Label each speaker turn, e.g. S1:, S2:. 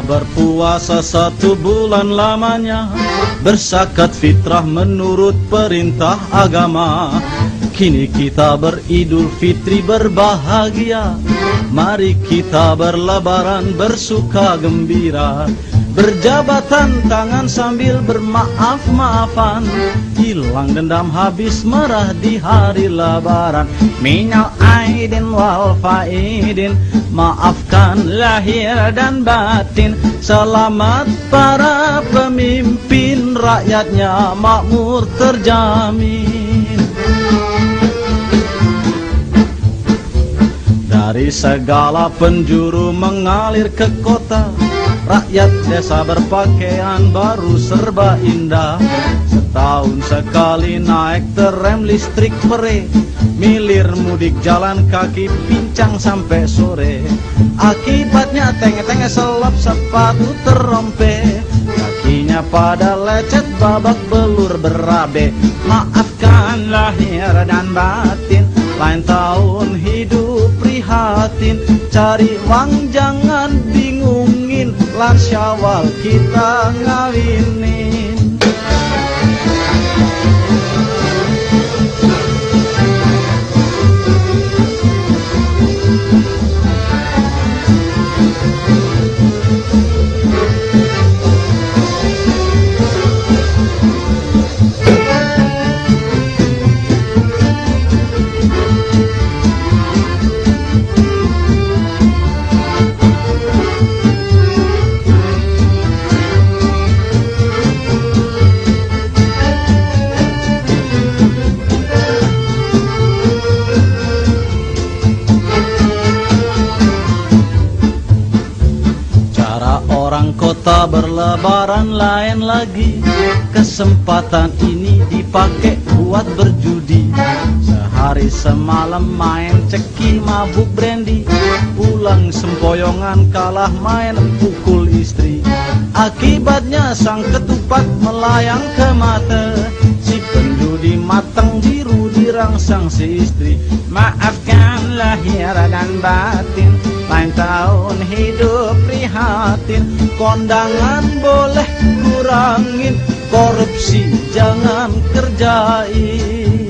S1: Setelah berpuasa 1 bulan lamanya, berzakat fitrah menurut perintah agama. Kini kita beridul fitri berbahagia. Mari kita berlebaran bersuka gembira. Berjabatan tangan sambil bermaaf-maafan. Hilang dendam habis marah di hari lebaran. Minal aidin wal faidin, maafkan lahir dan batin. Selamat para pemimpin, rakyatnya makmur terjamin. Dari segala penjuru mengalir ke kota, rakyat desa berpakaian baru serba indah. Setahun sekali naik terem listrik pere, milir mudik jalan kaki pincang sampai sore. Akibatnya tenge-tenge selap sepatu terompe, kakinya pada lecet babak belur berabe. Maafkan lahir dan batin, lain tahun hidup prihatin. Cari uang jangan bingungin, lan Syawal kita ngawinin. Orang kota berlebaran lain lagi. Kesempatan ini dipakai buat berjudi. Sehari semalam main ceki mabuk brandy, pulang sempoyongan kalah main pukul istri. Akibatnya sang ketupat melayang ke mata, si penjudi matang biru dirangsang si istri. Maafkan lahir dan batin, lain tahun hidup prihatin. Kondangan boleh kurangin, korupsi jangan kerjain.